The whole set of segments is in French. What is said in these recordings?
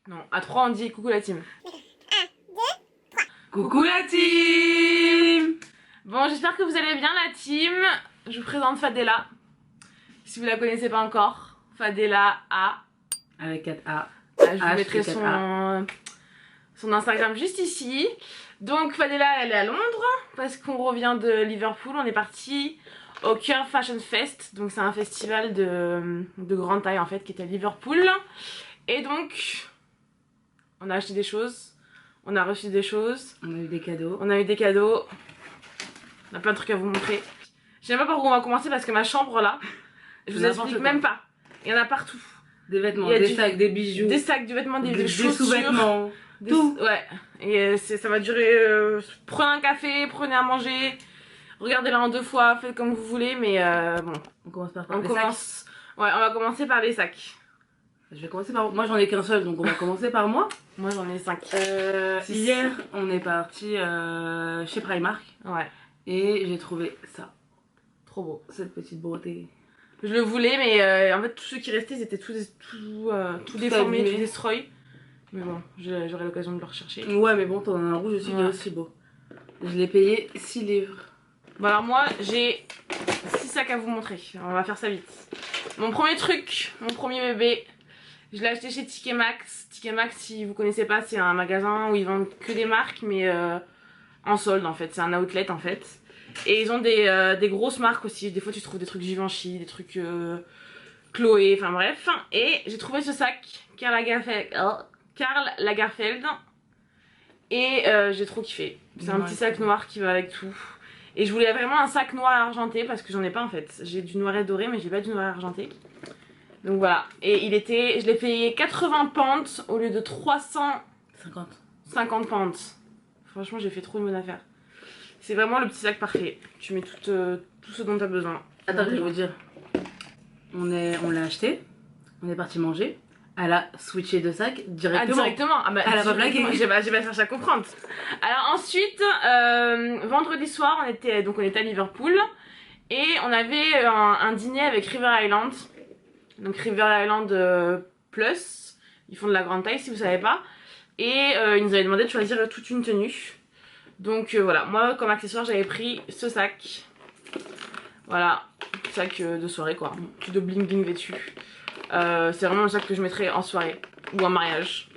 Non, à 3 on dit coucou la team. 1, 2, 3. Coucou la team. Bon, j'espère que vous allez bien la team. Je vous présente Fadela. Si vous la connaissez pas encore, Fadela A. Avec 4 A. Je vous mettrai son Instagram juste ici. Donc Fadela elle est à Londres parce qu'on revient de Liverpool. On est parti au Cœur Fashion Fest. Donc c'est un festival de grande taille en fait qui est à Liverpool. Et donc on a acheté des choses, on a reçu des choses. On a eu des cadeaux. On a eu des cadeaux. On a plein de trucs à vous montrer. Je sais même pas par où on va commencer parce que ma chambre là, je vous explique même pas. Il y en a partout. Des vêtements, des sacs, des bijoux. Des sacs, du vêtement, des chaussures. Des sous-vêtements. Tout. Ouais. Et ça va durer. Prenez un café, prenez à manger. Regardez-la en 2 fois, faites comme vous voulez. Mais bon. On commence par les sacs. Ouais, on va commencer par les sacs. Je vais commencer par... Moi j'en ai qu'un seul, donc on va commencer par moi. Moi j'en ai 5. Hier, on est parti chez Primark. Ouais. Et j'ai trouvé ça. Trop beau. Cette petite beauté. Je le voulais, mais en fait, tous ceux qui restaient, ils étaient tout déformés, tout destroy. Mais bon, j'aurai l'occasion de le rechercher. Ouais, mais bon, t'en as un rouge aussi qui est aussi beau. Je l'ai payé 6 livres. Bon, alors moi, j'ai 6 sacs à vous montrer. On va faire ça vite. Mon premier truc, mon premier bébé, je l'ai acheté chez TK Maxx. TK Maxx, si vous connaissez pas, c'est un magasin où ils vendent que des marques, mais en solde en fait. C'est un outlet en fait. Et ils ont des grosses marques aussi. Des fois, tu trouves des trucs Givenchy, des trucs Chloé, enfin bref. Et j'ai trouvé ce sac Karl Lagerfeld. Et j'ai trop kiffé. C'est un petit sac noir qui va avec tout. Et je voulais vraiment un sac noir et argenté parce que j'en ai pas en fait. J'ai du noir et doré, mais j'ai pas du noir et argenté. Donc voilà. Et je l'ai payé 80 pounds au lieu de 350 pounds. Franchement, j'ai fait trop une bonne affaire. C'est vraiment le petit sac parfait. Tu mets tout ce dont tu as besoin. Attends, je vais vous dire. On l'a acheté. On est parti manger. Elle a switché de sac directement. Ah, directement. Ah bah, elle a pas plaqué. J'ai pas cherché à comprendre. Alors ensuite, vendredi soir, on était à Liverpool. Et on avait un dîner avec River Island. Donc River Island Plus. Ils font de la grande taille si vous savez pas. Et ils nous avaient demandé de choisir toute une tenue. Donc voilà, moi comme accessoire j'avais pris ce sac. Voilà, sac de soirée quoi, tout de bling bling vêtu. C'est vraiment le sac que je mettrais en soirée ou en mariage.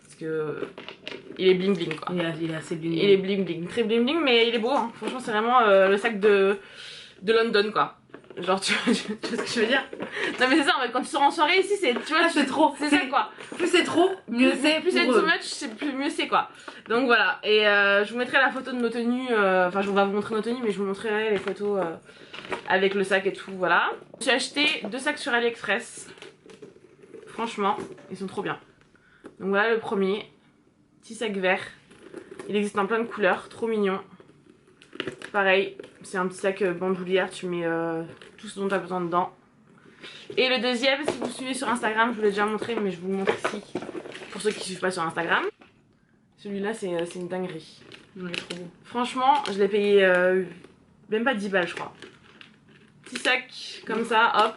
Parce que il est bling bling quoi. Il est assez bling bling. Il est bling bling, très bling bling, mais il est beau hein. Franchement c'est vraiment le sac de London quoi. Genre tu vois ce que je veux dire? Non mais c'est ça en fait, quand tu sors en soirée ici c'est, tu vois, c'est trop, c'est ça quoi. Plus c'est trop, mieux c'est. Plus c'est too much, c'est mieux c'est quoi. Donc voilà, et je vous mettrai la photo de nos tenues, enfin je vais vous montrer nos tenues mais je vous montrerai les photos avec le sac et tout, voilà. J'ai acheté 2 sacs sur AliExpress. Franchement, ils sont trop bien. Donc voilà le premier, petit sac vert. Il existe en plein de couleurs, trop mignon. Pareil, c'est un petit sac bandoulière, tu mets tout ce dont tu as besoin dedans. Et le deuxième, si vous suivez sur Instagram, je vous l'ai déjà montré, mais je vous le montre ici pour ceux qui ne suivent pas sur Instagram. Celui-là, c'est une dinguerie. Il est trop beau. Franchement, je l'ai payé même pas 10 balles, je crois. Petit sac comme ça, hop.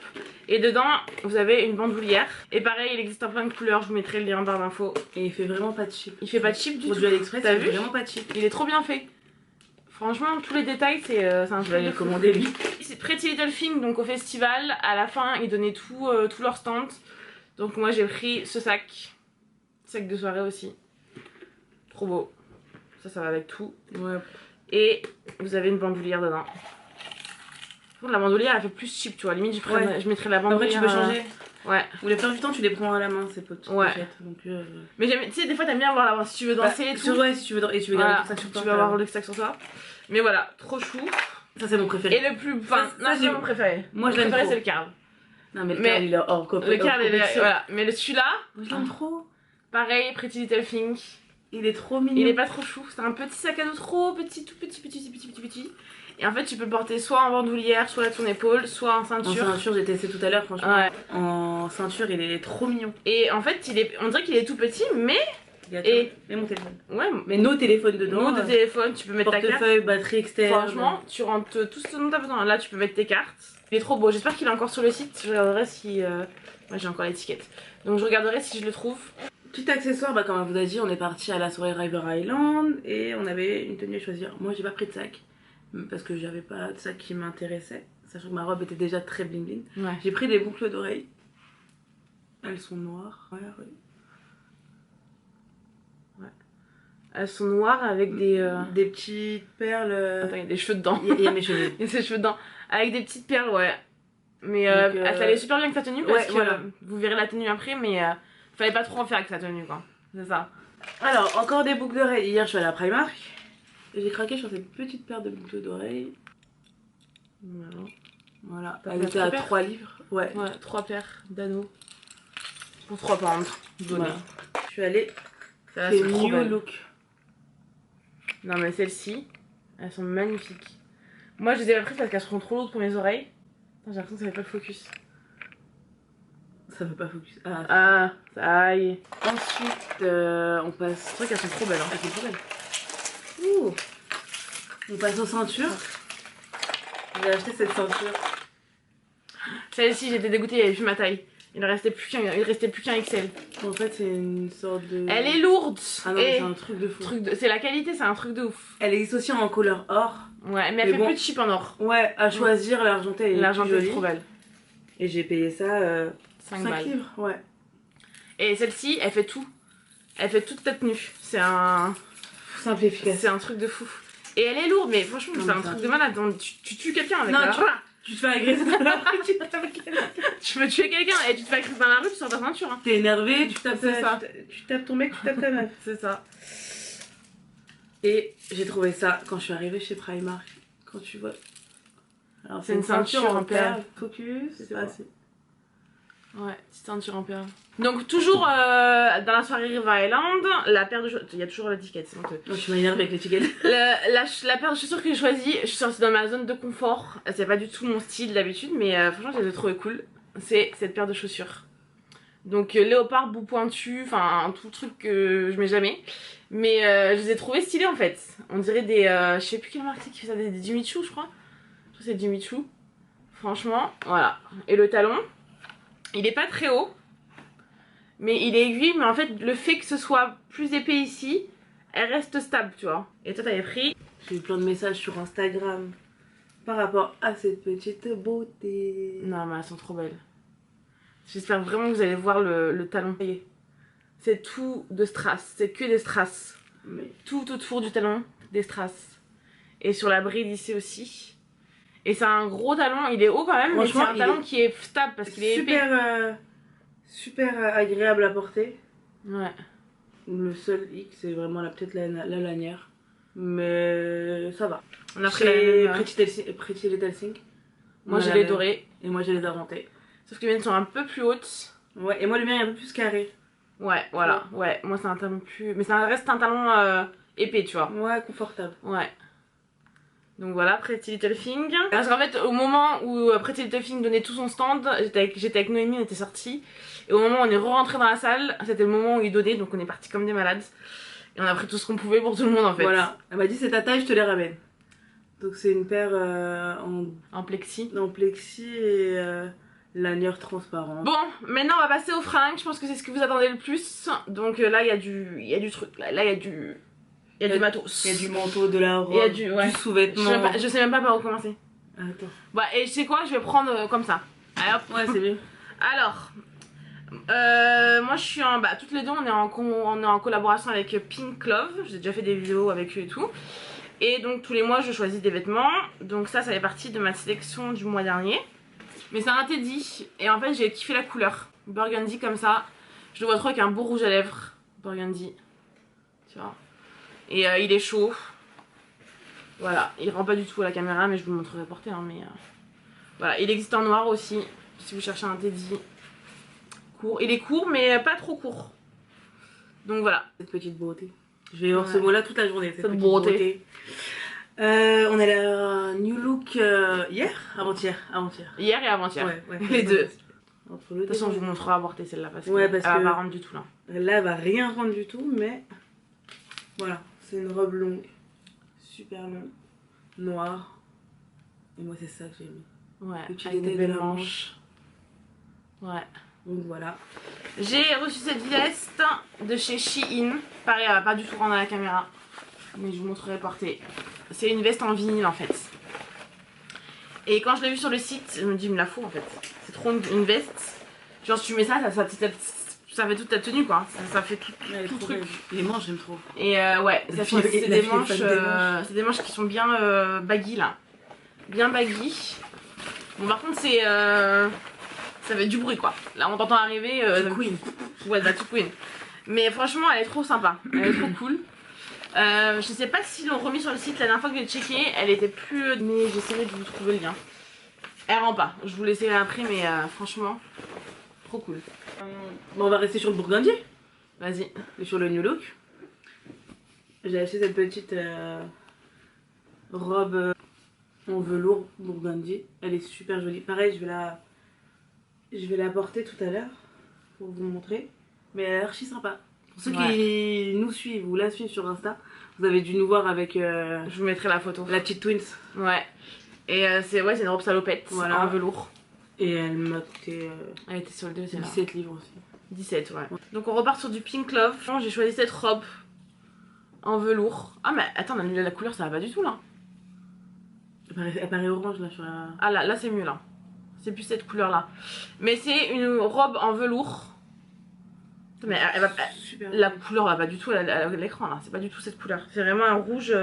Et dedans, vous avez une bandoulière. Et pareil, il existe en plein de couleurs, je vous mettrai le lien en barre d'infos. Et il fait vraiment pas de cheap. Il fait pas de cheap du tout. Produit AliExpress, t'as il vu? fait vraiment pas de cheap. Il est trop bien fait. Franchement, tous les détails, c'est un Je vais aller le commander lui. C'est Pretty Little Thing, donc au festival, à la fin, ils donnaient tout leur stand. Donc moi j'ai pris ce sac. Sac de soirée aussi. Trop beau. Ça va avec tout. Ouais. Et vous avez une bandoulière dedans. La bandoulière elle fait plus cheap, tu vois. Limite je mettrais la bandoulière. Après tu peux changer. Ouais. Ou la plupart du temps tu les prends à la main ces potes. Ouais. Donc, mais tu sais des fois t'aimes bien avoir la, si tu veux danser et tout. Ouais, si tu veux danser et tu veux garder le sac sur toi. Tu veux avoir le sac sur toi. Mais voilà, trop chou. Ça c'est mon préféré. Et le plus, enfin, c'est mon préféré. Moi je l'aime trop. C'est le Karl. Non mais le Karl il est hors compétition. Le Karl il est, voilà. Mais celui-là, moi je l'aime trop. Pareil, Pretty Little Thing. Il est trop mignon. Il est pas trop chou. C'est un petit sac à dos trop petit, tout petit. Et en fait, tu peux le porter soit en bandoulière, soit à ton épaule, soit en ceinture. En ceinture, j'ai testé tout à l'heure, franchement. Ouais. En ceinture, il est trop mignon. Et en fait, on dirait qu'il est tout petit, mais. Et mon téléphone. Ouais, mais nos téléphones dedans. Nos téléphones, tu peux mettre ta carte. Portefeuille, batterie externe. Franchement, tu rentres tout ce dont t'as besoin. Là, tu peux mettre tes cartes. Il est trop beau. J'espère qu'il est encore sur le site. Je regarderai si. Moi, j'ai encore l'étiquette. Donc, je regarderai si je le trouve. Petit accessoire, bah, comme on vous a dit, on est parti à la soirée River Island et on avait une tenue à choisir. Moi, j'ai pas pris de sac parce que j'avais pas de sac qui m'intéressait, sachant que ma robe était déjà très bling bling. Ouais. J'ai pris des boucles d'oreilles. Elles sont noires. Ouais, ouais. Elles sont noires avec Des petites perles. Attends, il y a des cheveux dedans. Il y a mes cheveux. Il y a ses cheveux dedans. Avec des petites perles, ouais. Mais Donc, ça allait super bien avec sa tenue parce ouais, que voilà. vous verrez la tenue après, mais fallait pas trop en faire avec sa tenue, quoi. C'est ça. Alors, encore des boucles d'oreilles. Hier, je suis allée à Primark et j'ai craqué sur cette petite paire de boucles d'oreilles. Voilà. T'as Elle fait était à 3 paires 3 livres. Ouais. Ouais, 3 paires d'anneaux. Pour 3 pounds. Donné. Voilà. Je suis allée. Ça C'est c'est trop New belle. Look. Non, mais celles-ci, elles sont magnifiques. Moi, je les ai pas prises parce qu'elles seront trop lourdes pour mes oreilles. Attends, j'ai l'impression que ça fait pas le focus. Ça veut pas focus. Ah. Ah, ça y est. Ensuite, on passe. C'est vrai qu'elles sont trop belles. Hein. Ah, c'est trop belle. Ouh. On passe aux ceintures. J'ai acheté cette ceinture. Celle-ci, j'étais dégoûtée, il n'y avait plus ma taille. Il restait plus qu'un XL. En fait, c'est une sorte de. Elle est lourde. Ah non, mais et c'est un truc de fou. c'est la qualité, c'est un truc de ouf. Elle existe aussi en couleur or. Ouais, mais elle Mais fait bon. plus de chip en or. Ouais, à choisir, l'argenté est L'argent plus est jolie. trop belle. Et j'ai payé ça 5 5 balles. livres. Ouais. Et celle-ci, elle fait tout. Elle fait toute ta tenue. C'est un truc de fou. Et elle est lourde, mais franchement, Non, c'est mais un ça- truc de malade. Tu tues quelqu'un avec Non, la... tu te fais agresser dans la rue, tu tapes quelqu'un. Tu veux tuer quelqu'un et tu te fais agresser dans la rue, tu sors ta ceinture. Hein. T'es énervé, tu tapes, C'est ça. tu tapes ton mec, tu tapes ta meuf. C'est ça. Et j'ai trouvé ça quand je suis arrivée chez Primark. Quand tu vois. Alors, C'est une ceinture en perles. Focus, C'est c'est pas- pas assez. Ouais, petite ceinture en perles. Donc, toujours dans la soirée River Island, la paire de chaussures. Il y a toujours l'étiquette, c'est honteux. Non, tu m'as énervé avec l'étiquette. La paire de chaussures que j'ai choisie, je suis sortie dans ma zone de confort. C'est pas du tout mon style d'habitude, mais franchement, je les ai trouvées cool. C'est cette paire de chaussures. Donc, léopard, bout pointu, enfin, tout le truc que je mets jamais. Mais je les ai trouvées stylées en fait. On dirait des. Je sais plus quelle marque c'est qui fait ça, des Jimmy Choo, je crois. Je crois que c'est Jimmy Choo. Franchement, voilà. Et le talon, il est pas très haut. Mais il est aiguille, mais en fait, le fait que ce soit plus épais ici, elle reste stable, tu vois. Et toi, t'avais pris. J'ai eu plein de messages sur Instagram par rapport à cette petite beauté. Non, mais elles sont trop belles. J'espère vraiment que vous allez voir le talon. C'est tout de strass, c'est que des strass. Mais Tout autour du talon, des strass. Et sur la bride ici aussi. Et c'est un gros talon, il est haut quand même, mais c'est Franchement, un il talon est qui est stable parce qu'il est épais. super agréable à porter. Ouais. Le seul hic, c'est vraiment peut-être la lanière. Mais ça va. On a pris Chez la même, Pretty Little Thing. moi On j'ai a les la- dorés. Et moi j'ai les argentés. Sauf que les miennes sont un peu plus hautes. Ouais, et moi le mien est un peu plus carré. Ouais, voilà. Ouais, moi c'est un talon plus. Mais ça reste un talon épais, tu vois. Ouais, confortable. Ouais. Donc voilà, Pretty Little Thing. Parce qu'en fait, au moment où Pretty Little Thing donnait tout son stand, j'étais avec Noémie, on était sortis. Et au moment où on est re-rentré dans la salle, c'était le moment où il donnait, donc on est partis comme des malades. Et on a pris tout ce qu'on pouvait pour tout le monde en fait. Voilà, elle m'a dit c'est ta taille, je te les ramène. Donc c'est une paire En plexi. en plexi et lanière transparente. Bon, maintenant on va passer aux fringues, je pense que c'est ce que vous attendez le plus. Donc là il y a du truc, là il y a du... Il y a du matos. Il y a du manteau, de la robe, Il y a du- ouais. sous-vêtement. Je sais même pas par où commencer. Attends. Bah et je sais quoi, je vais prendre comme ça. Allez hop. Ouais, c'est mieux. Alors, moi je suis en... Bah toutes les deux on est en collaboration avec Pink Love. J'ai déjà fait des vidéos avec eux et tout. Et donc tous les mois je choisis des vêtements. Donc ça fait partie de ma sélection du mois dernier. Mais c'est un Teddy. Et en fait j'ai kiffé la couleur. Burgundy comme ça. Je le vois trop avec un beau rouge à lèvres. Burgundy. Tu vois. Et il est chaud. Voilà, il rend pas du tout à la caméra mais je vous le montrerai porté hein, mais voilà, il existe en noir aussi si vous cherchez un Teddy court. Il est court mais pas trop court. Donc voilà. Cette petite beauté. Je vais avoir ce mot là toute la journée. Cette petite beauté. beauté. On a la New Look hier. Avant-hier. Hier et avant-hier. Ouais, Les deux. Entre le De toute façon je vous montrerai à porter celle-là parce Ouais, qu'elle parce va que- pas rendre du tout là. Là, elle va rien rendre du tout, mais voilà, c'est une robe longue, super longue, noire. Et moi, c'est ça que j'ai mis. Ouais, Petit avec des détail de belles la manches. Ouais. Donc voilà. J'ai reçu cette veste de chez Shein. Pareil, elle va pas du tout rendre à la caméra. Mais je vous montrerai porter. C'est une veste en vinyle en fait. Et quand je l'ai vue sur le site, je me dis, il me la faut en fait. C'est trop une veste. Genre, si tu mets ça ça fait toute ta tenue quoi. Ça fait tout le truc. Les manches, j'aime trop. Et ouais, c'est des manches qui sont bien baggy là. Bien baggy. Bon, par contre, ça fait du bruit quoi. Là, on t'entend arriver. Queen. Ouais, la Queen. Mais franchement, elle est trop sympa. Elle est trop cool. Je sais pas s'ils l'ont remis sur le site la dernière fois que j'ai checké. Elle était plus. Mais j'essaierai de vous trouver le lien. Elle rend pas. Je vous laisserai après, mais franchement, trop cool. Bon, on va rester sur le burgundy. Vas-y. Et sur le new look. J'ai acheté cette petite robe en velours burgundy. Elle est super jolie. Pareil, je vais la porter tout à l'heure pour vous montrer. Mais elle est archi sympa. Pour ceux qui nous suivent ou la suivent sur Insta, vous avez dû nous voir avec je vous mettrai la photo. la petite Twins. Ouais. Et c'est une robe salopette, voilà. En velours. Et elle m'a coûté Elle était soldée aussi. 17 livres aussi. 17, ouais. Donc on repart sur du Pink Love. J'ai choisi cette robe en velours. Ah mais attends, la couleur ça va pas du tout là. Elle paraît orange là sur la... Ah là c'est mieux là. C'est plus cette couleur là. Mais c'est une robe en velours. Mais Super. la couleur va pas du tout à l'écran là. C'est pas du tout cette couleur. C'est vraiment un rouge...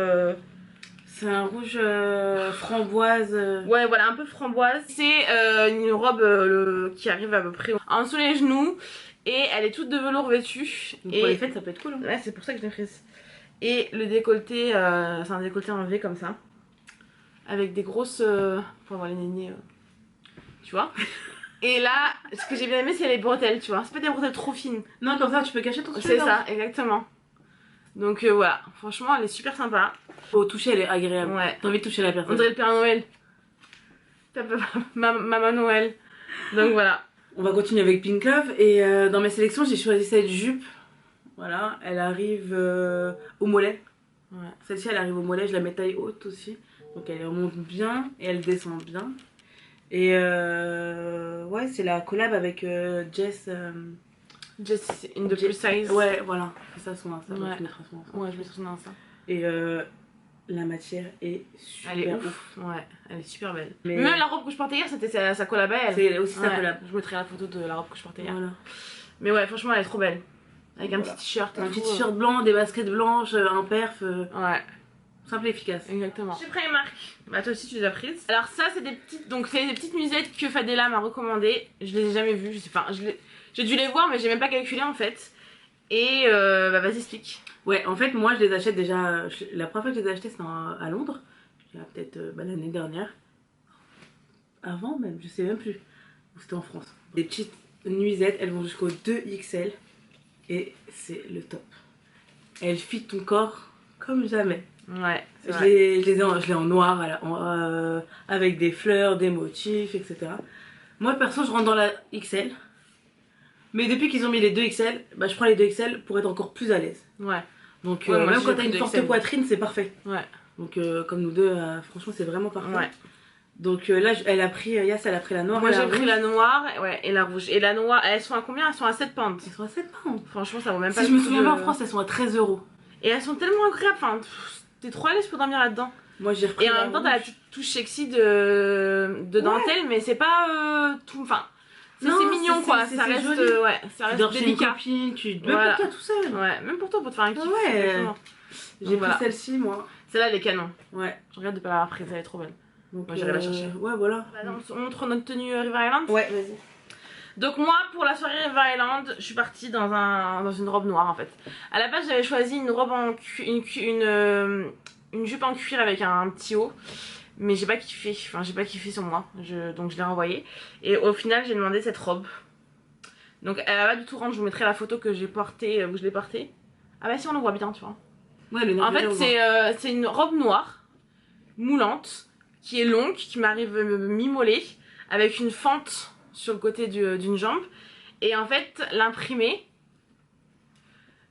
C'est un rouge framboise. Ouais voilà, un peu framboise. C'est une robe qui arrive à peu près en dessous les genoux. Et elle est toute de velours vêtue. Donc et pour les fêtes ça peut être cool hein. Ouais, c'est pour ça que je l'ai prise. Et le décolleté, c'est un décolleté en V comme ça. Avec des grosses... pour avoir les nénés, tu vois. Et là, ce que j'ai bien aimé, c'est les bretelles, tu vois. C'est pas des bretelles trop fines. Non, comme ça tu peux cacher ton C'est ça, exactement. Donc voilà, franchement, elle est super sympa. Au toucher, elle est agréable. Ouais. T'as envie de toucher la personne. On dirait le Père Noël. Maman Noël. Donc voilà. On va continuer avec Pink Love. Et dans mes sélections, j'ai choisi cette jupe. Voilà, elle arrive au mollet. Ouais. Celle-ci, elle arrive au mollet. Je la mets taille haute aussi. Donc elle remonte bien et elle descend bien. Et ouais, c'est la collab avec Jess. Just in the plus size. Ouais, voilà. C'est ça son Insta. Ouais. Je mettrai son Insta. Ouais, je mettrai son Insta. Et la matière est super Elle est ouf. Ouais, elle est super belle. Mais même la robe que je portais hier, c'était sa collab à elle. c'est aussi sa Ouais, collab. je mettrai la photo de la robe que je portais hier. Voilà. Mais ouais, franchement, elle est trop belle. Avec un Voilà. petit t-shirt. Un petit t-shirt blanc, des baskets blanches, un perf. Ouais. Simple et efficace. Exactement. J'ai pris une marque. Bah toi aussi tu les as prises. Alors ça c'est des petites, donc c'est des petites musettes que Fadela m'a recommandées. Je les ai jamais vues. Je sais pas. J'ai dû les voir mais j'ai même pas calculé en fait. Et bah vas-y explique. Ouais, en fait moi je les achète déjà. La première fois que je les ai achetées c'était à Londres. Il y a peut-être l'année dernière. Avant même, je sais même plus. Ou c'était en France. Des petites nuisettes, elles vont jusqu'au 2XL. Et c'est le top. Elles fit ton corps comme jamais. Ouais. Je l'ai en noir avec des fleurs, des motifs, etc. Moi perso je rentre dans la XL. Mais depuis qu'ils ont mis les 2XL, bah, je prends les 2XL pour être encore plus à l'aise. Ouais. Donc Ouais, même quand t'as une forte poitrine c'est parfait. Ouais. Donc comme nous deux, franchement c'est vraiment parfait. Ouais. Donc là elle a pris, Yass elle a pris la noire. Moi et j'ai pris la noire ouais, et la rouge. Et la noire, elles sont à combien? Elles sont à 7 pounds. Elles sont à 7 pounds. Franchement ça vaut même pas Si le je me coup souviens bien en France elles sont à 13 €. Et elles sont tellement agréables. Enfin, t'es trop à l'aise pour dormir là-dedans. Moi j'ai repris. Et en même temps, t'as la touche sexy de dentelle, mais c'est pas tout. Enfin, c'est mignon quoi. Ça reste, ouais, ça reste délicat. Copine, même Voilà. pour toi tout seul. Ouais, même pour toi, pour te faire un kiff. Ouais. Exactement. J'ai voilà. pris celle-ci moi. Celle-là, elle est canon. Ouais. Je regrette de pas l'avoir prise, elle est trop belle. Donc moi, j'irai la chercher. Ouais, voilà. On montre notre tenue River Island. Ouais, vas-y. Donc moi, pour la soirée River Island, je suis partie dans une robe noire en fait. À la base, j'avais choisi une robe en une jupe en cuir avec un petit haut. Mais j'ai pas kiffé, enfin j'ai pas kiffé sur moi, donc je l'ai renvoyée. Et au final j'ai demandé cette robe. Donc elle va pas du tout rendre, je vous mettrai la photo que j'ai portée, où je l'ai portée. Ah bah si on le voit bien tu vois. Ouais, le en fait c'est une robe noire, moulante, qui est longue, qui m'arrive mi-mollet, avec une fente sur le côté d'une jambe. Et en fait l'imprimé,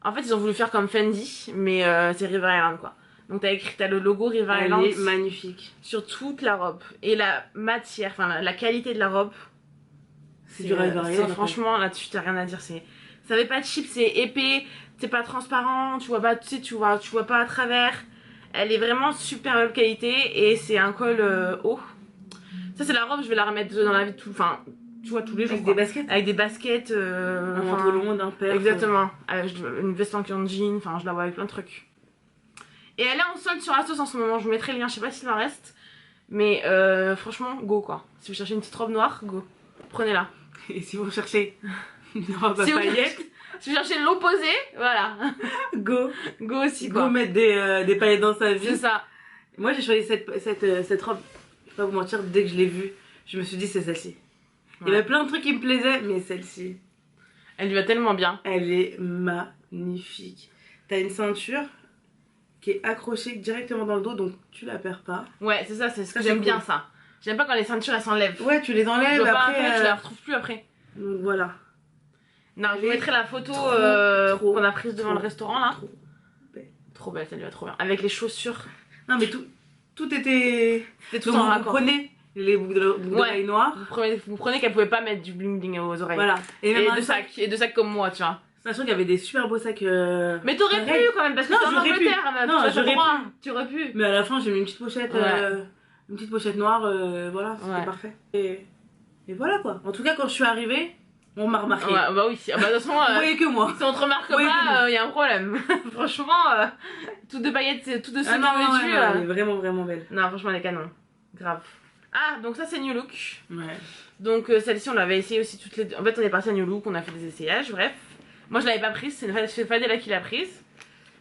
en fait ils ont voulu faire comme Fendi, mais c'est River Island quoi. Donc t'as le logo River Island. Elle est magnifique. Sur toute la robe. Et la matière, enfin la qualité de la robe. C'est du Ralph Lauren. Franchement, là-dessus, t'as rien à dire. Ça fait pas cheap, c'est épais, c'est pas transparent, tu vois pas, tu sais, tu vois pas à travers. Elle est vraiment super belle qualité et c'est un col haut. Ça, c'est la robe, je vais la remettre dans la vie de tout. Enfin, tu vois, tous les jours. Avec des baskets. Avec des baskets. Un pantalon, d'un père. Exactement. Avec une veste en jean, enfin, je la vois avec plein de trucs. Et elle est en solde sur Asos en ce moment. Je vous mettrai le lien, je sais pas s'il en reste. Mais franchement, go quoi. Si vous cherchez une petite robe noire, go. Prenez-la. Et si vous cherchez une robe à paillettes, si vous cherchez l'opposé, voilà. Go. Go aussi quoi. Go mettre des paillettes dans sa vie. C'est ça. Moi j'ai choisi cette robe, je vais pas vous mentir, dès que je l'ai vue, je me suis dit c'est celle-ci. Ouais. Il y avait plein de trucs qui me plaisaient, mais celle-ci. Elle lui va tellement bien. Elle est magnifique. T'as une ceinture qui est accrochée directement dans le dos, donc tu la perds pas. Ouais, c'est ça, c'est ce que j'aime bien ça. J'aime pas quand les ceintures elles s'enlèvent. Ouais, tu les enlèves, après tu la retrouves plus après. Donc voilà. Non, je vous mettrai la photo qu'on a prise devant le restaurant là. Trop belle, ça lui va trop bien. Avec les chaussures. Non mais tout était... C'était tout en raccord. Vous prenez les boucles d'oreilles noires. Vous prenez qu'elle pouvait pas mettre du bling bling aux oreilles. Voilà. Et de sacs comme moi, tu vois. Sachant qu'il y avait des super beaux sacs. Mais t'aurais pu quand même, parce que t'es en Angleterre, meuf. Non, j'aurais pu. Tu aurais pu. Mais à la fin, j'ai mis une petite pochette. Une petite pochette noire, voilà, c'était parfait. Et voilà quoi. En tout cas, quand je suis arrivée, on m'a remarqué. Ouais, bah oui, de toute façon, vous voyez que moi. Si on te remarque pas, y a un problème. Franchement, toutes de paillettes, toutes de ce elle est vraiment, vraiment belle. Non, franchement, elle est canon. Grave. Ah, donc ça, c'est New Look. Ouais. Donc celle-ci, on l'avait essayé aussi toutes les deux. En fait, on est parti à New Look, on a fait des essayages, bref. Moi, je l'avais pas prise, c'est Fadela qui l'a prise.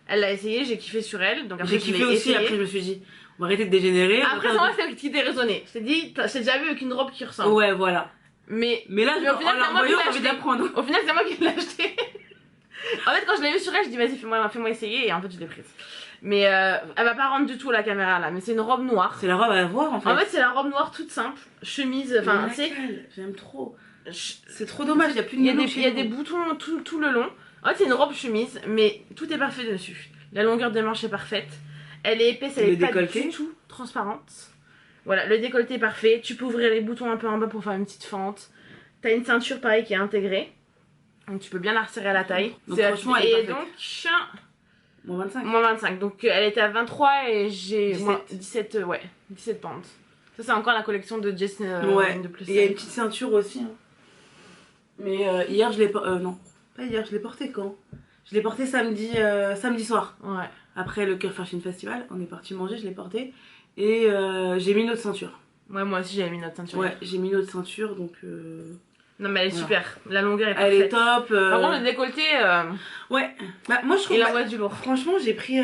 Elle l'a essayé, j'ai kiffé sur elle. Donc après, j'ai kiffé aussi, essayé. après, je me suis dit, on va arrêter de dégénérer. Après, c'est moi, c'est qui t'est raisonné. Je t'ai dit, j'ai déjà vu avec une robe qui ressemble. Ouais, voilà. Mais là, au final, en la voyant, j'ai envie de la prendre. Au final, c'est moi qui l'ai acheté. En fait, quand je l'ai vue sur elle, je dis, vas-y, fais-moi essayer. Et en fait, je l'ai prise. Mais elle va pas rendre du tout la caméra là. Mais c'est une robe noire. C'est la robe à voir en fait. En fait, c'est la robe noire toute simple. Chemise, enfin, tu sais. J'aime trop. C'est trop dommage, il y a plus de Il y a des boutons tout le long. En fait, c'est une robe chemise, mais tout est parfait dessus. La longueur des manches est parfaite. Elle est épaisse, elle est pas du tout transparente. Voilà, le décolleté est parfait. Tu peux ouvrir les boutons un peu en bas pour faire une petite fente. T'as une ceinture pareil qui est intégrée. Donc tu peux bien la resserrer à la taille. Donc, franchement, elle est et donc, moins 25. Moins 25. Donc elle était à 23 et j'ai 17 pentes. Ça, c'est encore la collection de Jess de plus. Il y a une petite ceinture aussi. Hein. Mais hier, je l'ai non, pas hier, je l'ai porté quand? Je l'ai porté samedi soir. Ouais. Après le Cœur Fashion Festival, on est parti manger, je l'ai porté. Et j'ai mis une autre ceinture. Ouais, moi aussi, j'avais mis notre ceinture. Ouais, j'ai mis une autre ceinture, donc... Non, mais elle est super. La longueur est parfaite. Elle est top. Par contre, le décolleté... Ouais. Bah, moi, je trouve... Il envoie du lourd. Franchement, j'ai pris...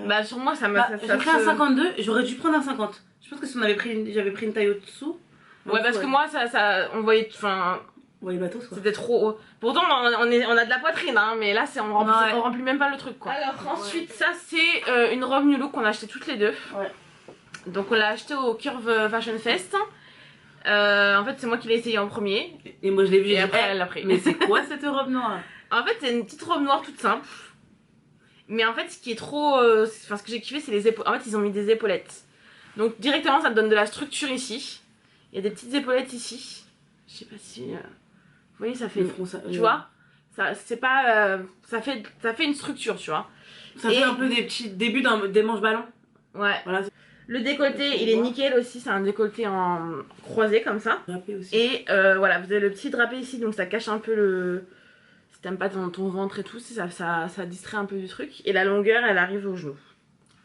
Bah, sur moi, ça m'a... j'ai pris un 52. J'aurais dû prendre un 50. Je pense que si on avait pris j'avais pris une taille au-dessous. Ouais, parce que moi, on voyait... Enfin... Ouais, les bateaux, quoi. C'était trop haut. Pourtant, on a de la poitrine, hein, mais là, on remplit même pas le truc, quoi. Alors, ensuite, ça, c'est une robe New Look qu'on a acheté toutes les deux. Ouais. Donc, on l'a acheté au Curve Fashion Fest. En fait, c'est moi qui l'ai essayé en premier. Et moi, je l'ai vu. Et après, elle l'a pris. Mais c'est quoi cette robe noire? En fait, c'est une petite robe noire toute simple. Mais en fait, ce qui est trop... Enfin, ce que j'ai kiffé, c'est les épaules. En fait, ils ont mis des épaulettes. Donc, directement, ça te donne de la structure ici. Il y a des petites épaulettes ici. Je sais pas si... Vous voyez, ça fait... Tu vois, c'est pas... ça fait une structure, tu vois. Ça fait un peu des petits débuts des manches ballons. Ouais. Voilà. Le décolleté, il est nickel aussi. C'est un décolleté en croisé, comme ça. Drapé aussi. Et voilà, vous avez le petit drapé ici. Donc ça cache un peu le... Si t'aimes pas ton ventre et tout, ça distrait un peu du truc. Et la longueur, elle arrive au genou.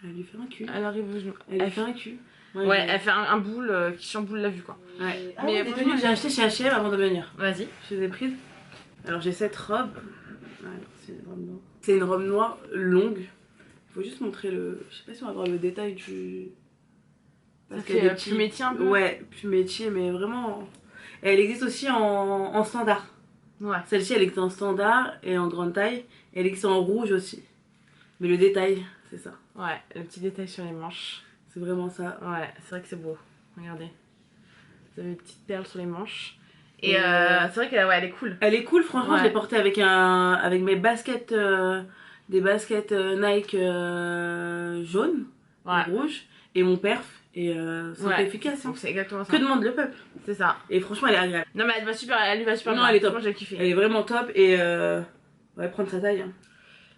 Elle lui fait un cul. Elle arrive au genou. Elle fait un cul. Ouais, elle fait un boule qui chamboule la vue, quoi. Ouais. Mais des tenues que j'ai achetées chez H&M avant de venir. Vas-y. Je les ai prises. Alors j'ai cette robe. C'est une robe noire longue. Il faut juste montrer le... Je sais pas si on va voir le détail du... Ça fait plus métier un peu. Ouais, plus métier, mais vraiment... Et elle existe aussi en standard. Ouais. Celle-ci, elle existe en standard et en grande taille. Et elle existe en rouge aussi. Mais le détail, c'est ça. Ouais, le petit détail sur les manches. C'est vraiment ça. Ouais, c'est vrai que c'est beau. Regardez. Vous avez des petites perles sur les manches. Et c'est vrai qu'elle elle est cool. Elle est cool, franchement. Ouais. Je l'ai portée avec mes baskets, des baskets Nike jaunes, rouges, et mon perf. et simple et efficace. Hein. C'est exactement ça. Que demande le peuple? C'est ça. Et franchement, elle est agréable. Non, mais elle lui va super Non, bien. elle est top. Moi, j'ai kiffé. Elle est vraiment top et ouais, prendre sa taille. Hein.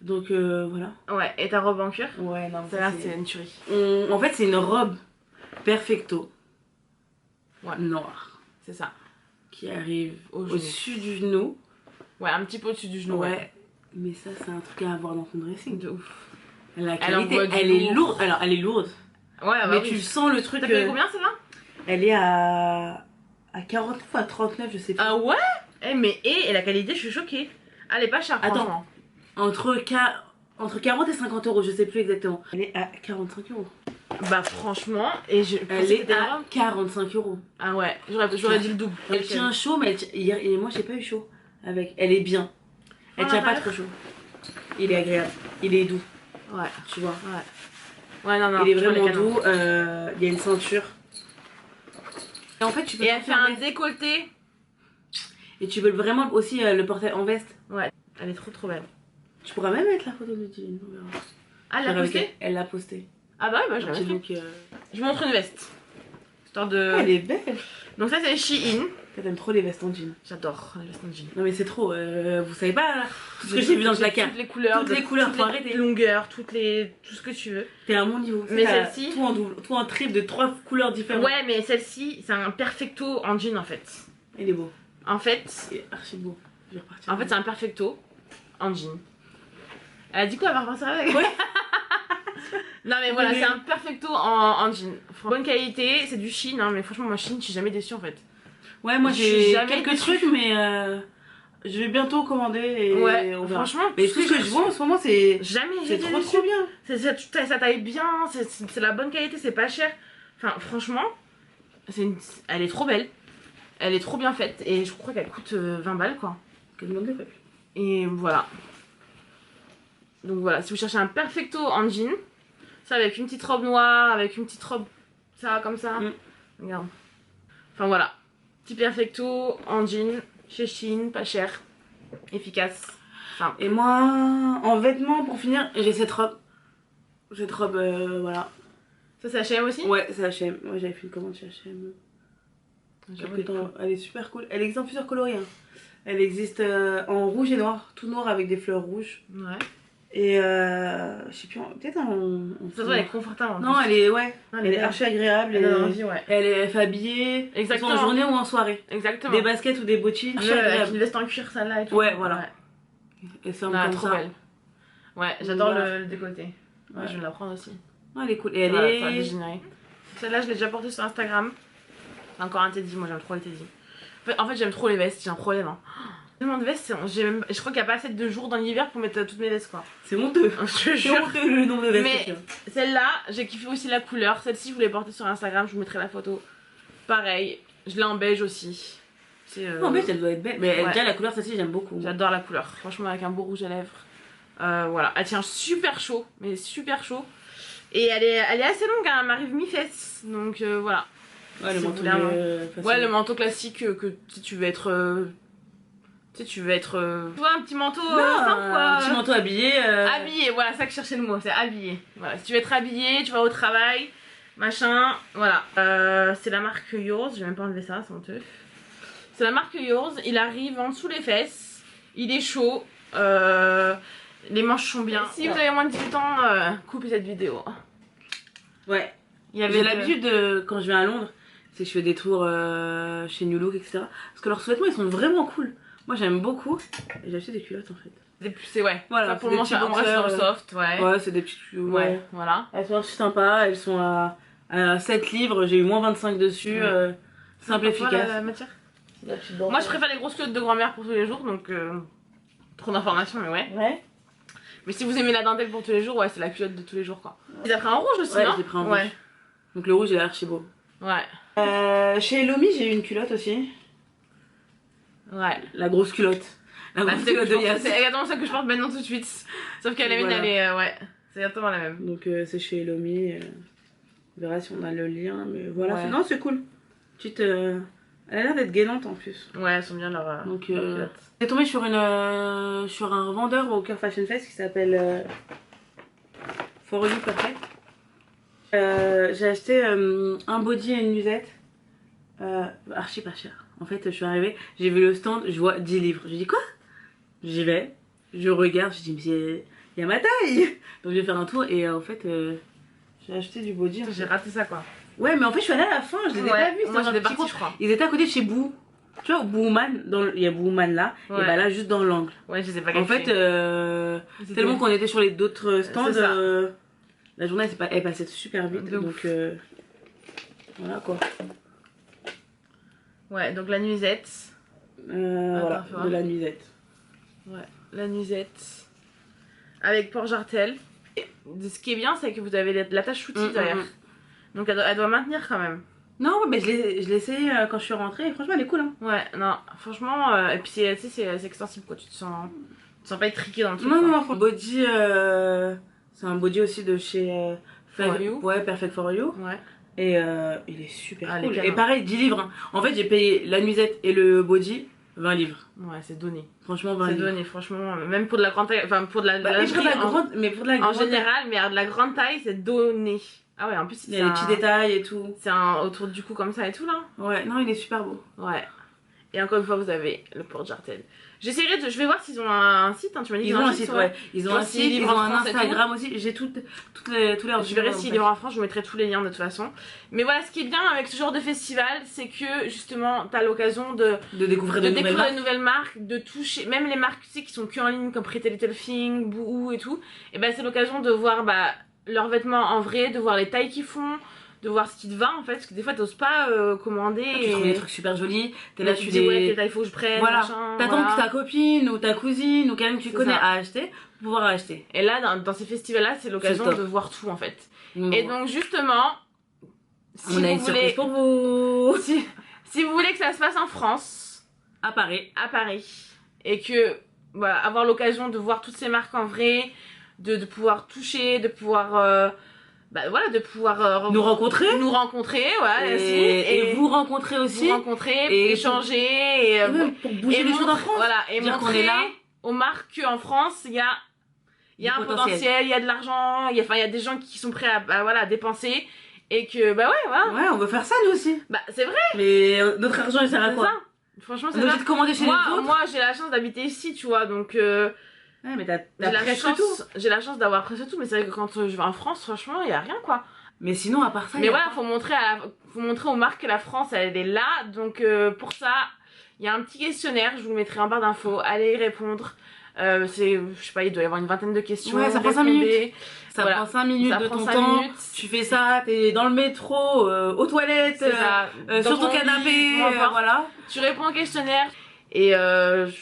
Donc voilà. Ouais, et ta robe en cuir? Ouais, non, Celle-là, c'est une tuerie. En fait, c'est une robe perfecto. Ouais. Noire. C'est ça. Qui arrive Au au-dessus du genou. Ouais, un petit peu au-dessus du genou. Ouais. Mais ça, c'est un truc à avoir dans ton dressing. De ouf. Elle a la Elle qualité, envoie du elle est lourd. lourde. Alors, elle est lourde. Ouais, bah mais oui. tu sens le truc. T'as payé combien celle-là? Elle est à 40 ou à 39, je sais pas. Ah ouais? Et la qualité, je suis choquée. Elle est pas chère, Attends. franchement. Entre 40 et 50 euros, je sais plus exactement. Elle est à 45 euros. Bah franchement, et je Elle est à 45 euros. Ah ouais, j'aurais dit le double. Elle tient chaud, mais et moi j'ai pas eu chaud avec. Elle est bien. Elle tient pas trop chaud. Il est agréable. Il est doux. Ouais. Tu vois. Ouais. Ouais, non. Il est vraiment doux. Il y a une ceinture. Et en fait, tu peux. Et elle fait un décolleté. Et tu veux vraiment aussi le porter en veste. Ouais, elle est trop belle. Tu pourras même mettre la photo de Dylan. Ah, elle l'a posté? Elle l'a posté. Ah bah ouais, bah je l'avais fait. Donc, je vous montre une veste. Histoire de... Elle est belle. Donc ça c'est Shein. T'aimes trop les vestes en jean. J'adore les vestes en jean. Non mais c'est trop, vous savez pas là, tout ce que j'ai vu dans le placard. Toutes les couleurs, toutes les couleurs, toutes les longueurs, tout ce que tu veux. T'es à mon niveau. Mais celle-ci, tout en double, tout en triple de 3 couleurs différentes. Ouais, mais celle-ci, c'est un perfecto en jean en fait. Il est beau. En fait, il est archi beau. Je vais repartir. En fait, c'est un perfecto en jean. Elle a dit quoi, elle va repartir avec? Ouais. Non mais voilà, c'est un perfecto en jean. Bonne qualité, c'est du Shein, hein, mais franchement moi Shein, je suis jamais déçue en fait. Ouais, moi j'ai quelques trucs, mais je vais bientôt commander et ouais, on verra. franchement. Mais tout ce que je vois en ce moment, c'est trop bien. Ça taille bien, c'est la bonne qualité, c'est pas cher. Enfin, franchement, elle est trop belle. Elle est trop bien faite et je crois qu'elle coûte 20 balles quoi. Et voilà. Donc voilà, si vous cherchez un perfecto en jean, ça avec une petite robe noire, avec une petite robe ça comme ça. Regarde. Enfin voilà. Petit perfecto en jean, chez Shein, pas cher, efficace. Enfin. Et moi, en vêtements pour finir, j'ai cette robe. Cette robe, voilà. Ça c'est H&M aussi? Ouais, c'est H&M. Moi j'avais fait une commande chez H&M. Elle est super cool. Elle existe en plusieurs coloris. Hein. Elle existe en rouge et noir, tout noir avec des fleurs rouges. Ouais. Et je sais plus, peut-être en. De toute façon, elle est confortable. Non, elle est, ouais. Elle est archi agréable. Elle fait habillée. Exactement. En journée ou en soirée. Exactement. Des baskets ou des bottines. Avec une veste en cuir, celle-là et tout. Ouais, voilà. Elle ferme comme trop ça. belle. Ouais, j'adore le décolleté. Ouais, je vais me la prendre aussi. Ouais, elle est cool. Et elle est. Celle-là, je l'ai déjà portée sur Instagram. C'est encore un teddy, moi j'aime trop les teddy. En fait, j'aime trop les vestes, j'ai un problème. Hein. Tellement de vestes, je crois qu'il n'y a pas assez de jours dans l'hiver pour mettre toutes mes vestes quoi. C'est honteux. Je te jure. C'est honteux le nombre de vestes. Mais celle-là, j'ai kiffé aussi la couleur. Celle-ci, je voulais porter sur Instagram, je vous mettrai la photo. Pareil, je l'ai en beige aussi. En beige, elle doit être belle. Mais déjà, la couleur, celle-ci, j'aime beaucoup. J'adore la couleur, franchement, avec un beau rouge à lèvres. Voilà, elle tient super chaud, mais super chaud. Et elle est assez longue, hein, elle m'arrive mi-fesse. Donc voilà. Ouais, le manteau, le manteau classique que si tu veux être. Tu vois, un petit manteau simple quoi. Un petit manteau habillé. Habillé, voilà, ça que je cherchais le mot, c'est habillé. Voilà, si tu veux être habillé, tu vas au travail, machin, voilà. C'est la marque Yours, j'ai même pas enlevé ça, c'est honteux. C'est la marque Yours, il arrive en dessous les fesses, il est chaud, les manches sont bien. Si vous avez moins de 18 ans, coupez cette vidéo. Ouais. J'ai l'habitude de, quand je vais à Londres, c'est que je fais des tours chez New Look, etc. Parce que leurs sous-vêtements, ils sont vraiment cool. Moi j'aime beaucoup et j'ai acheté des culottes en fait. C'est ouais, voilà, pour le moment c'est dans le soft, ouais. Ouais, c'est des petites ouais, voilà. Elles sont archi sympas, elles sont à 7 livres, j'ai eu moins 25 dessus, simple et efficace. La matière moi je préfère les grosses culottes de grand-mère pour tous les jours donc trop d'informations mais ouais. Mais si vous aimez la dentelle pour tous les jours, ouais, c'est la culotte de tous les jours quoi. Tu as pris un rouge aussi, ouais, non? J'ai pris un rouge. Donc le rouge il est archi beau. Ouais. Chez Lomi j'ai eu une culotte aussi. Ouais. La grosse culotte. La grosse culotte de Yas. C'est exactement ça que je porte maintenant tout de suite. Sauf qu'elle est mienne, elle est. Ouais. C'est exactement la même. Donc c'est chez Lomi. On verra si on a le lien. Mais voilà. Ouais. Non, c'est cool. Petite. Elle a l'air d'être gainante en plus. Ouais, elles sont bien leurs. Donc j'ai tombé sur un revendeur au Cœur Fashion Fest qui s'appelle For You Perfect. J'ai acheté un body et une nuisette. Archi pas cher. En fait, je suis arrivée, j'ai vu le stand, je vois 10 livres. Je dis quoi? J'y vais, je regarde, je dis mais il y a ma taille. Donc je vais faire un tour et en fait, j'ai acheté du body. J'ai raté ça quoi. Ouais, mais en fait, je suis allée à la fin, je les ai pas vus. Moi j'étais partie, partie, je crois. Ils étaient à côté de chez Boo. Tu vois, Booman, il y a Booman là, Ouais. et bah là, juste dans l'angle. Ouais, je sais pas. En fait, tellement qu'on était sur les d'autres stands, la journée elle passait super vite. De Donc voilà quoi. Ouais, donc la nuisette. Voilà, Attends, de la nuisette. Ouais, la nuisette. Avec Port-Jartel. Ce qui est bien, c'est que vous avez l'attache outil derrière. Donc elle doit maintenir quand même. Non, mais je l'ai essayé quand je suis rentrée et franchement elle est cool. Hein. Ouais, non, franchement, et puis c'est extensible quoi, tu te sens pas étriqué dans le truc. Non, body, c'est un body aussi de chez For You. Ouais, Perfect For You. Ouais. Et il est super cool. canon. Et pareil, 10 livres. Hein. En fait, j'ai payé la nuisette et le body 20 livres. Ouais, c'est donné. Franchement, 20 livres. C'est donné, franchement, même pour de la grande taille, enfin pour de la, mais pour la en grande général, mais de la grande taille, c'est donné. Ah ouais, en plus, il y a des petits détails et tout. C'est autour du cou comme ça et tout là. Ouais, non, il est super beau. Ouais. Et encore une fois, vous avez le Port-Jartel. J'essaierai de. Je vais voir s'ils ont un site. Hein. Tu m'as dit Ils ont un site, ouais. Ils ont un site, ils ont un Instagram aussi. J'ai tous leurs. Je verrai s'ils livrent en France, je vous mettrai tous les liens de toute façon. Mais voilà, ce qui est bien avec ce genre de festival, c'est que justement, t'as l'occasion de découvrir de nouvelles marques, de toucher. Même les marques, tu sais, qui sont que en ligne, comme Pretty Little Thing, Boohoo et tout. Et ben, c'est l'occasion de voir leurs vêtements en vrai, de voir les tailles qu'ils font. De voir ce qui te va en fait, parce que des fois t'oses pas commander. Tu trouves des trucs super jolis, t'es là, tu dis ouais, il faut que je prenne. Voilà, machin, t'attends que ta copine ou ta cousine ou quelqu'un que tu connais à acheter pour pouvoir acheter. Et là, dans ces festivals-là, c'est l'occasion de voir tout en fait. Et donc, justement, on a une surprise pour vous. Si vous voulez que ça se passe en France, à Paris, et que voilà, avoir l'occasion de voir toutes ces marques en vrai, de pouvoir toucher, de pouvoir. Voilà, de pouvoir nous rencontrer, ouais, et vous rencontrer aussi, et échanger, et pour bouger les choses en France, voilà, et dire qu'on est là aux marques qu'en France il y a un potentiel, il y a de l'argent, il y a des gens qui sont prêts à dépenser, et que ouais, on veut faire ça nous aussi, c'est vrai, mais notre argent il sert à quoi? Franchement, c'est ça. De commander chez les autres. Moi j'ai la chance d'habiter ici, tu vois, donc ouais, mais j'ai la chance d'avoir presque tout, mais c'est vrai que quand je vais en France, franchement, il y a rien quoi. Mais sinon, à part ça, mais voilà, faut montrer aux marques que la France elle est là, donc pour ça, il y a un petit questionnaire, je vous le mettrai en barre d'infos, allez y répondre. Je sais pas, il doit y avoir une vingtaine de questions. Ouais, ça prend 5 minutes. Ça prend 5 minutes de ton temps. Tu fais ça, t'es dans le métro, aux toilettes, sur ton canapé, voilà. Tu réponds au questionnaire. Et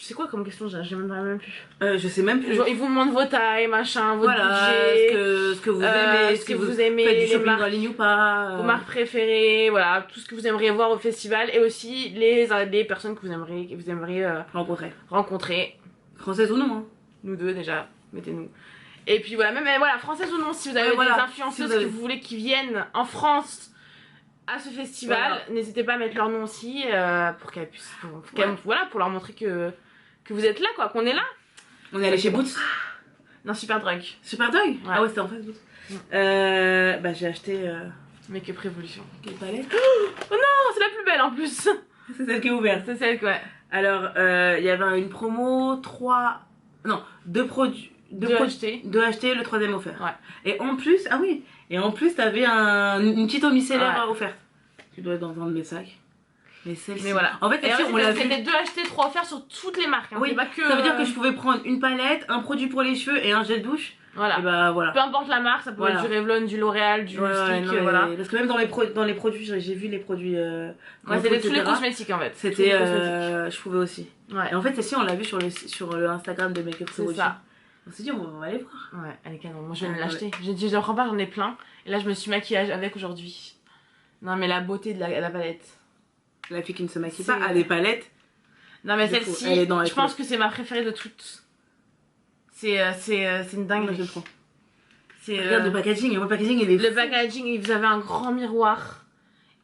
c'est quoi comme question? J'ai même plus. Je sais même plus. Ils vous demandent vos tailles, machin, votre budget, ce que vous aimez, ce que vous aimez, faites du shopping en ligne ou pas, vos marques préférées, voilà, tout ce que vous aimeriez voir au festival, et aussi les personnes que vous aimeriez rencontrer. Françaises ou non, hein. Nous deux déjà, mettez-nous. Et puis voilà, même voilà, françaises ou non, si vous avez des influenceuses que vous voulez qui viennent en France à ce festival, n'hésitez pas à mettre leur nom aussi pour qu'elles puissent pour leur montrer que vous êtes là quoi, qu'on est là. On est allé chez Boots. Non, Superdrug. Ouais. Ah ouais, c'était en face Boots. J'ai acheté Make-up Révolution. Quelle palette? Oh non, c'est la plus belle en plus. C'est celle qui est ouverte. C'est celle ouais. Alors il y avait une promo 2 produits. 2 achetés, le 3e offert. Ouais. Et en plus, t'avais une petite eau micellaire offerte. Tu dois être dans un de mes sacs. Mais celle-ci. Voilà. En fait, on l'a vu. C'était 2 achetés, 3 offerts sur toutes les marques. Hein. Oui, pas que, ça veut dire que je pouvais prendre une palette, un produit pour les cheveux et un gel douche. Voilà. Et voilà. Peu importe la marque, ça peut être du Revlon, du L'Oréal, du Stick, voilà. Parce que même dans les produits, j'ai vu les produits. C'était tous les cosmétiques en fait. C'était. Je pouvais aussi. Ouais. Et en fait, celle-ci, on l'a vu sur le Instagram de Make Up Révolution. C'est ça. On s'est dit, on va aller voir. Ouais, elle est canon. Moi, je vais l'acheter. J'ai dit, je la prends pas, j'en ai plein. Et là, je me suis maquillée avec aujourd'hui. Non, mais la beauté de la palette. La fille qui ne se maquille pas a des palettes. Non, mais celle-ci, je pense que c'est ma préférée de toutes. C'est une dinguerie. Je le prends. Regarde le packaging. Le packaging, il est Le packaging, vous avez un grand miroir.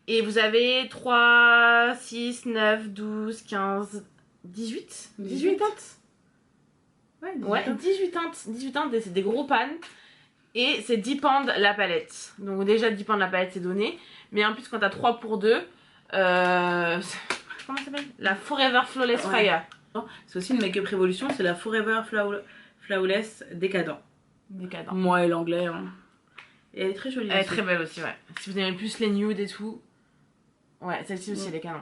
Et vous avez 3, 6, 9, 12, 15, 18 teintes. Ouais, 18 teintes, c'est des gros pannes. Et c'est 10 pounds la palette. Donc déjà 10 pounds la palette c'est donné. Mais en plus quand t'as 3 pour 2, comment ça s'appelle? La Forever Flawless Fire. C'est aussi une Make-up Révolution, c'est la Forever Flawless Décadent. Décadent. Moi et l'anglais. Hein. Et elle est très jolie. Elle est aussi. très belle aussi, ouais. Si vous aimez plus les nudes et tout. Ouais, celle-ci aussi elle est canon.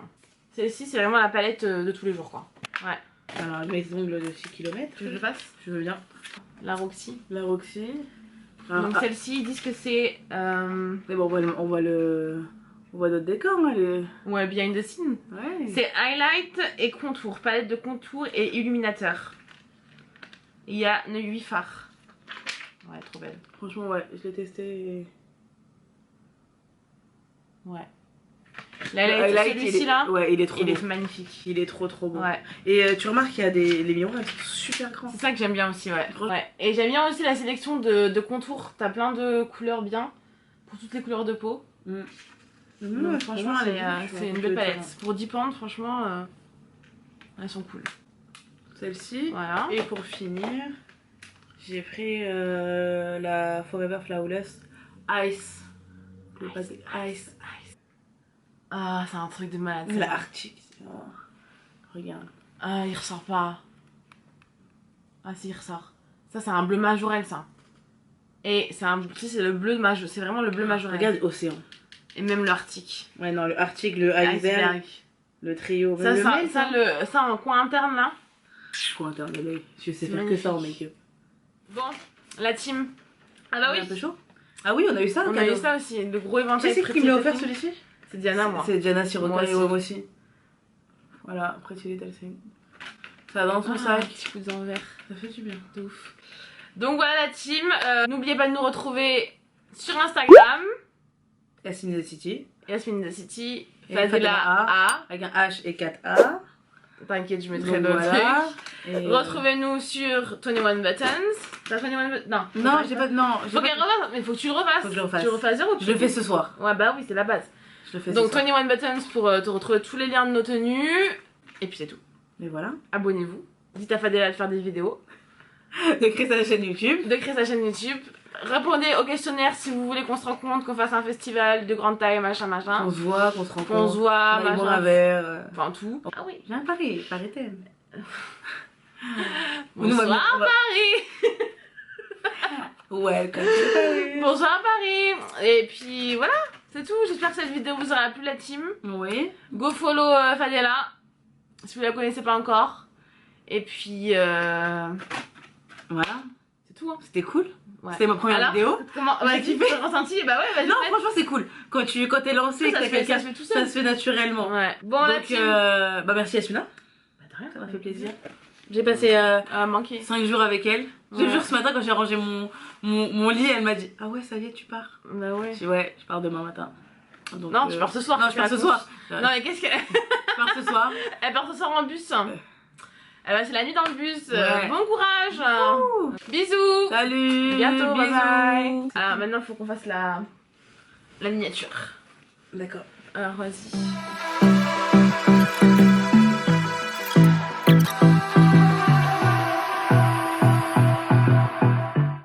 Celle-ci c'est vraiment la palette de tous les jours quoi. Ouais. Alors mes ongles de 6 km. Tu veux que je le fasse? Je veux bien. La Roxy. La Roxy. Donc celle-ci ils disent que c'est... Mais bon on voit notre décor. Hein, Ouais, behind the scene. Ouais. C'est highlight et contour, palette de contour et illuminateur. Il y a 8 fards. Ouais, trop belle. Franchement ouais, je l'ai testé. Et... Ouais. L'highlight, celui-ci là, ouais, il est trop beau. Il est magnifique. Il est trop beau. Ouais. Et tu remarques qu'il y a les miroirs, ils sont super grands. C'est ça que j'aime bien aussi, ouais. Ouais. Et j'aime bien aussi la sélection de contours. T'as plein de couleurs bien pour toutes les couleurs de peau. Donc, franchement, c'est une belle palette. Pour 10 pounds, franchement, elles sont cool. Celle-ci. Voilà. Et pour finir, j'ai pris la Forever Flawless Ice. Ice. Ah, c'est un truc de malade. La Arctic. Oh. Regarde. Ah, il ressort pas. Ah, si, il ressort. Ça, c'est un bleu majorel, ça. Et c'est un... Tu sais, c'est le bleu de majorel. C'est vraiment le bleu majorel. Regarde Océan. Et même le Arctic. Ouais, non, le Arctic, le iceberg, le trio. Ça, en coin interne, là. Coin interne de l'œil. Je sais faire que ça en make-up. Bon, la team. Ah bah oui. Un peu chaud. Ah oui, on a eu ça. On a eu ça aussi. Le gros éventail. Tu sais qui me l'a offert celui-ci? C'est Diana, moi. C'est Diana Sirota et moi aussi. Voilà, Pretty Little Thing. Ça dans son sac. Petit coup d'envers. Ça fait du bien. De ouf. Donc voilà la team. N'oubliez pas de nous retrouver sur Instagram. Yasmine the City. Yasmine the City. Et Fadela A. Avec un H et 4 A. T'inquiète, je mettrai Donc d'autres voilà. trucs. Retrouvez-nous sur 21 Buttons. T'as 21 Buttons? Non. Non, j'ai pas. Non. Faut qu'elle refasse. Mais faut que tu le refasses. Faut que je le refasse. Tu refasses zéro. Je le fais ce soir. Ouais, bah oui, c'est la base. Je le fais Donc ce soir. 21 Buttons pour te retrouver tous les liens de nos tenues. Et puis c'est tout. Et voilà. Abonnez-vous. Dites à Fadela de faire des vidéos. De créer sa chaîne YouTube. De créer sa chaîne YouTube. Répondez au questionnaire si vous voulez qu'on se rencontre, qu'on fasse un festival de grande taille, machin. On se voit, qu'on se rencontre. On se voit, machin. machin. Un verre. Enfin tout. Ah oui, j'ai un pari, thème. Bonsoir Paris. Welcome to Paris. Bonsoir Paris. Et puis voilà, c'est tout. J'espère que cette vidéo vous aura plu la team. Oui. Go follow Fadela si vous la connaissez pas encore. Et puis voilà. c'est tout. Hein. C'était cool. Ouais. C'était ma première vidéo. Comment J'ai kiffé. T'as ressenti? Bah ouais, vas-y. Non, franchement, c'est cool. Quand t'es lancé, ça, que t'as quelqu'un, ça se fait tout seul. ça se fait naturellement. Ouais. Bon, la Donc, team. bah merci Yasmina. Bah de rien, Ça m'a fait plaisir. J'ai passé manqué. 5 jours avec elle. Ouais. 2 jours ce matin quand j'ai rangé mon lit, elle m'a dit ah ouais, ça y est, tu pars. Bah ouais. Je dis ouais, je pars demain matin. Donc, Non, tu pars ce soir. Non, je pars ce soir. Non, mais qu'est-ce qu'elle. Je pars ce soir. Elle part ce soir en bus. C'est la nuit dans le bus. Ouais. Bon courage. Ouh. Bisous. Salut. Bientôt. Bye Bisous. bye. Alors maintenant, il faut qu'on fasse la miniature. D'accord. Alors vas-y.